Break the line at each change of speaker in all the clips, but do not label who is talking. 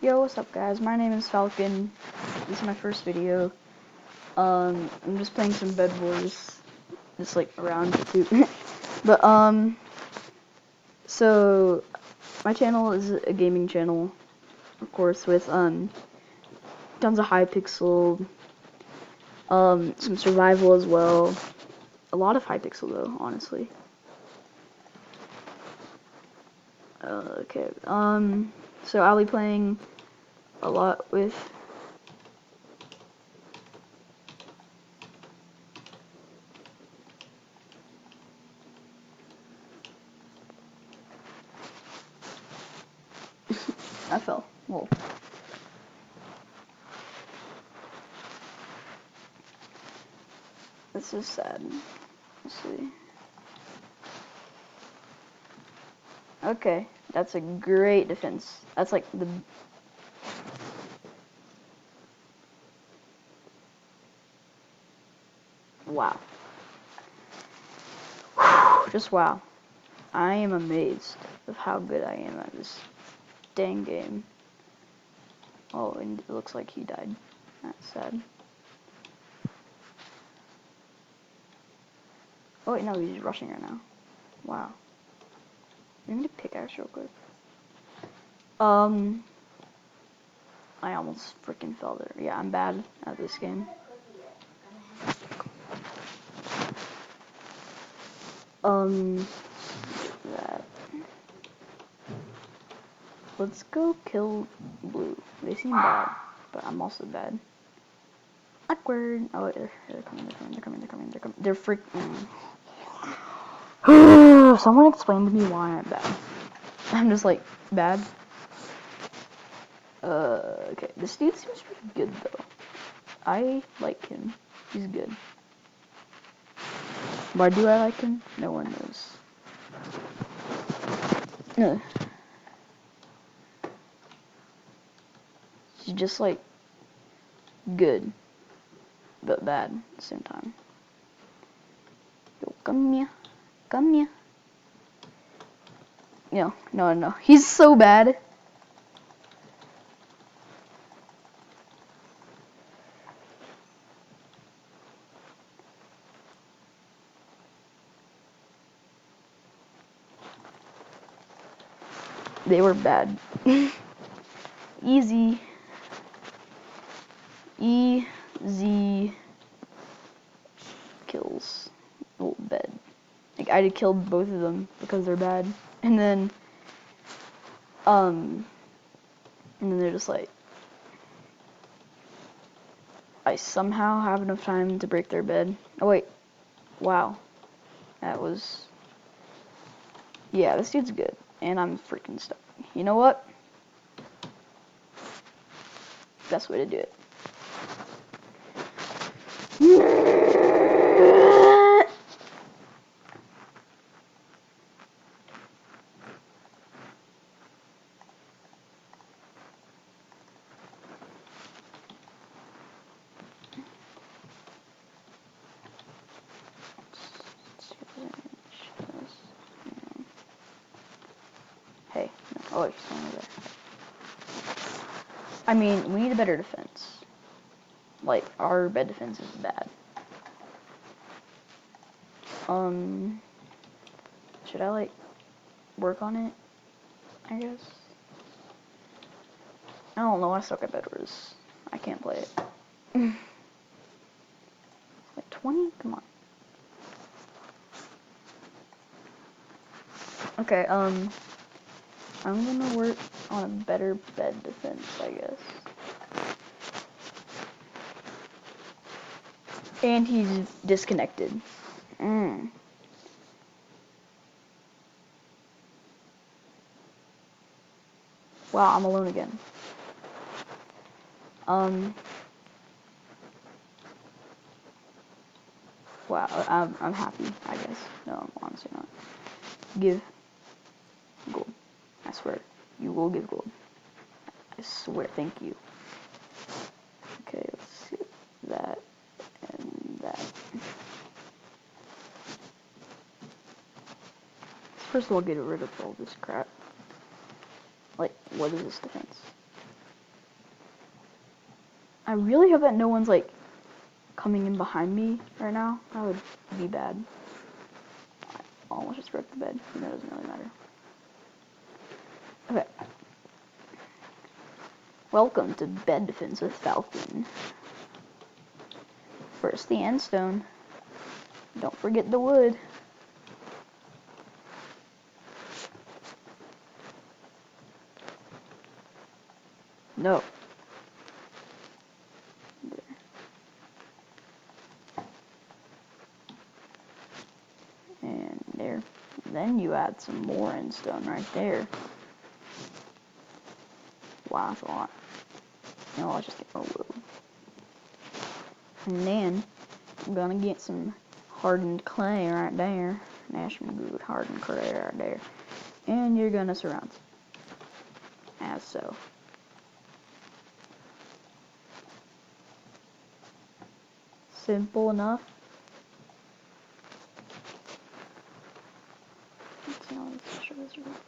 Yo, what's up guys? My name is Falcon. This is my first video. I'm just playing some Bed Wars. Just like around too. But so my channel is a gaming channel, of course, with tons of Hypixel, some survival as well. A lot of Hypixel though, honestly. Okay. So I'll be playing a lot with I fell. Whoa. This is sad. Let's see. Okay, that's a great defense. That's like the... Wow. Just wow. I am amazed of how good I am at this dang game. Oh, and it looks like he died. That's sad. Oh wait, no, he's rushing right now. Wow. I'm gonna pickaxe real quick. I almost freaking fell there. Yeah, I'm bad at this game. That. Let's go kill blue. They seem bad, but I'm also bad. Awkward. Oh, wait, they're coming. They're freaking. Someone explain to me why I'm bad. I'm just like, bad. Okay. This dude seems pretty good, though. I like him. He's good. Why do I like him? No one knows. No. He's just like good, but bad at the same time. Yo, come here. Come here. No. He's so bad. They were bad. Easy kills. Oh, bed. Like, I killed both of them because they're bad. And then they're just like, I somehow have enough time to break their bed. Oh, wait. Wow. That was... Yeah, this dude's good. And I'm freaking stuck. You know what? Best way to do it. Hey. No. Oh, he's only there. I mean, we need a better defense. Like, our bed defense is bad. Should I, like, work on it? I guess. I don't know, I suck at Bed Wars. I can't play it. Like 20? Come on. Okay, I'm gonna work on a better bed defense, I guess. And he's disconnected. Wow, I'm alone again. Wow, I'm happy, I guess. No, I'm honestly not. Give gold. I swear. You will give gold. I swear, thank you. Okay, let's see. That and that. First of all, get rid of all this crap. Like, what is this defense? I really hope that no one's like coming in behind me right now. That would be bad. I almost just broke the bed. That doesn't really matter. Okay. Welcome to Bed Defense with Falcon. First the end stone. Don't forget the wood. No. And there. Then you add some more end stone right there. Wow, that's a lot. No, I'll just get more wood. And then I'm gonna get some hardened clay right there. That's some good hardened clay right there. And you're gonna surround as so. Simple enough. Let's see, let's show this around.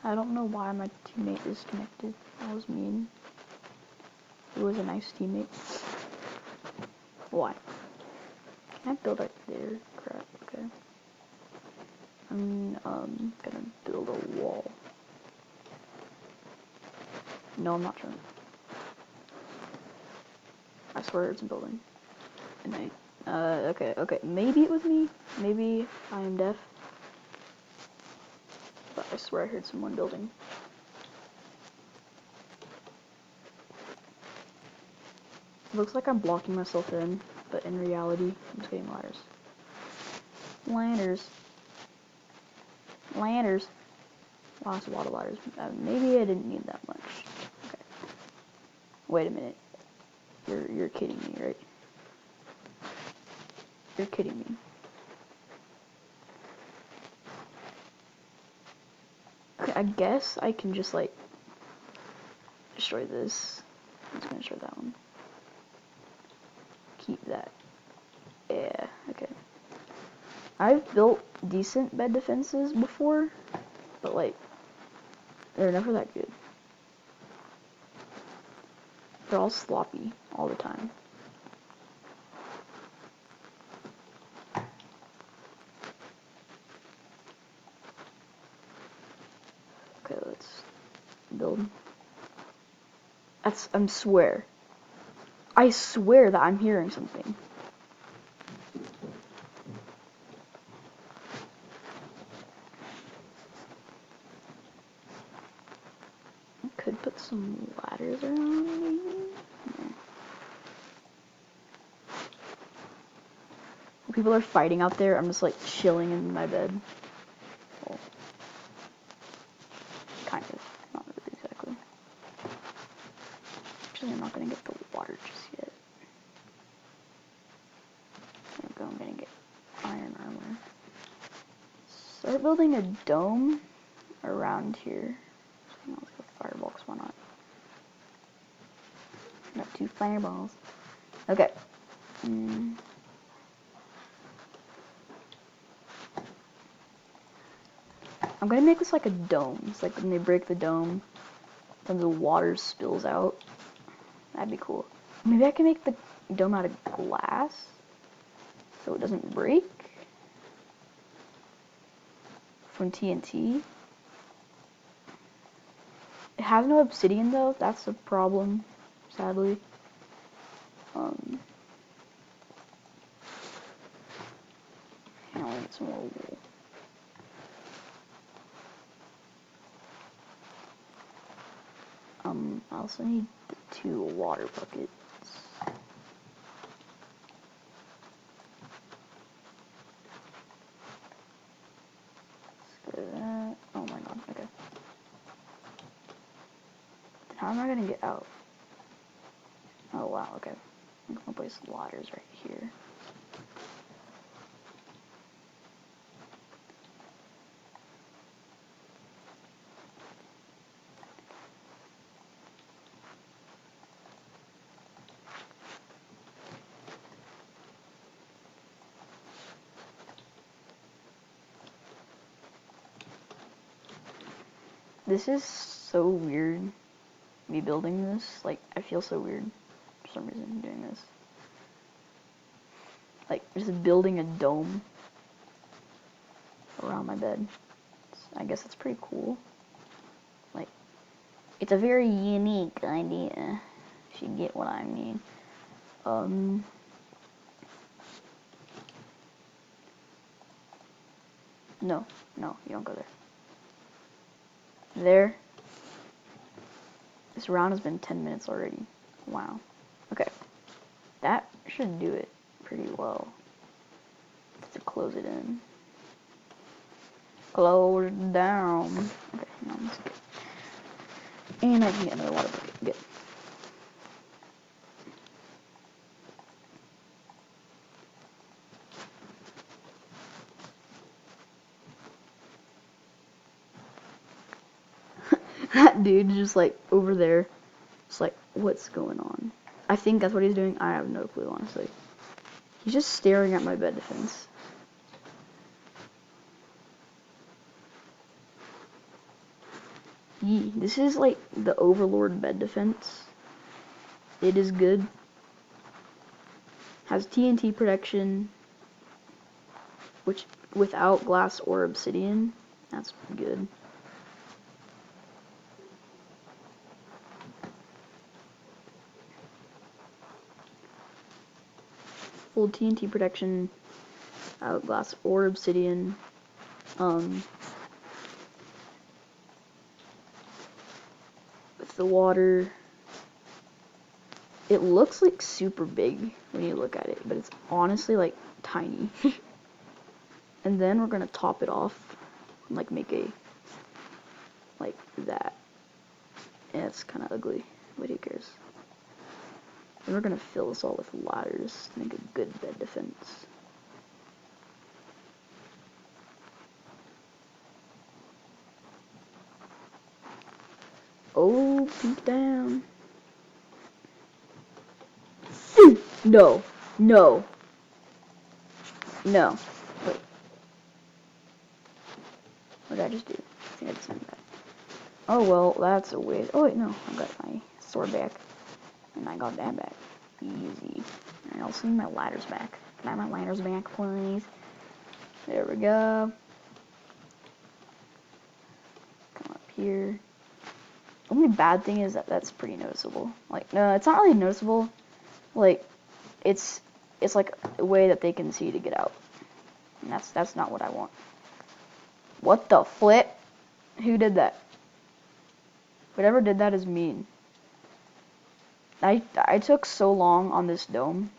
I don't know why my teammate disconnected. That was mean. He was a nice teammate. Why? Can I build right there? Crap, okay. I'm gonna build a wall. No, I'm not trying. I swear it's a building. And okay. Maybe it was me. Maybe I am deaf. But I swear I heard someone building. Looks like I'm blocking myself in, but in reality, I'm just getting ladders. Ladders. Wow, that's a lot of ladders. Maybe I didn't need that much. Okay. Wait a minute. You're kidding me, right? You're kidding me. Okay, I guess I can just like destroy this. I'm just gonna destroy that one. Keep that. Yeah, okay. I've built decent bed defenses before, but like, they're never that good. They're all sloppy all the time. Okay, let's build. I swear that I'm hearing something. I could put some ladders around, maybe? No. When people are fighting out there, I'm just like chilling in my bed. Well, kind of. Not really exactly. Actually, I'm not gonna get the water just yet. I'm gonna get iron armor. Start building a dome around here. Let's go fireballs, why not? Got 2 fireballs. Okay. I'm gonna make this like a dome. It's like when they break the dome, then the water spills out. That'd be cool. Maybe I can make the dome out of glass so it doesn't break from TNT. It has no obsidian though. That's a problem, sadly. I want to get some more wool. I also need the 2 water buckets. Let's go to that. Oh my god, okay. Then how am I gonna get out? Oh wow, okay. I'm gonna place ladders right here. This is so weird, me building this. Like, I feel so weird for some reason doing this. Like, just building a dome around my bed. I guess it's pretty cool. Like, it's a very unique idea, if you get what I mean. No, you don't go there. There. This round has been 10 minutes already. Wow. Okay. That should do it pretty well. To close it in. Close it down. Okay, now let's get. And I can get another water bucket. Good. That dude's just like over there. It's like, what's going on? I think that's what he's doing. I have no clue, honestly. He's just staring at my bed defense. Yee. This is like the Overlord bed defense. It is good. Has TNT protection, which without glass or obsidian. That's good. Full TNT protection, without glass or obsidian. With the water, it looks like super big when you look at it, but it's honestly like tiny. And then we're gonna top it off and like make a like that. Yeah, it's kind of ugly, but who cares? And we're gonna fill this all with ladders to make a good bed defense. Oh, peek down. No. Wait. What did I just do? I think I just did that. Oh, well, that's a waste. Oh, wait, no. I got my sword back. And I got that back. Easy. And I'll see my ladders back. Can I have my ladders back, please? There we go. Come up here. The only bad thing is that that's pretty noticeable. Like, no, it's not really noticeable. Like, it's like a way that they can see to get out. And that's not what I want. What the flip? Who did that? Whatever did that is mean. I took so long on this dome.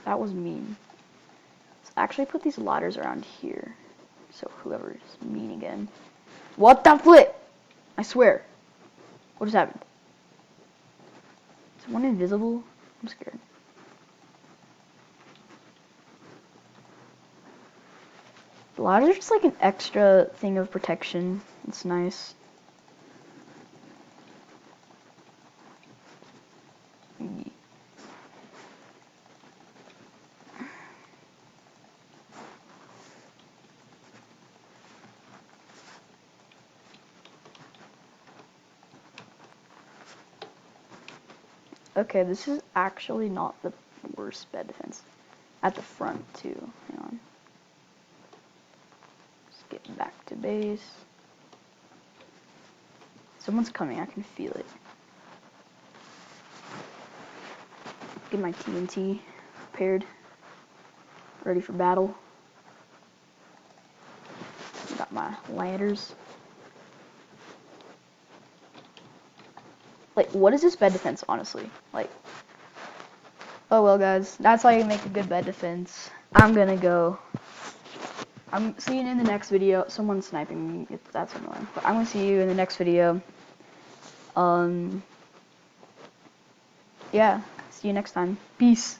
That was mean. Let's actually put these ladders around here. So whoever's mean again. What the flip? I swear. What just happened? Is one invisible? I'm scared. The ladders are just like an extra thing of protection. It's nice. Okay, this is actually not the worst bed defense. At the front, too. Hang on. Just get back to base. Someone's coming, I can feel it. Get my TNT prepared. Ready for battle. Got my ladders. Like, what is this bed defense, honestly? Like, oh well, guys. That's how you make a good bed defense. I'm gonna go. I'm seeing you in the next video. Someone's sniping me. That's annoying. But I'm gonna see you in the next video. Yeah. See you next time. Peace.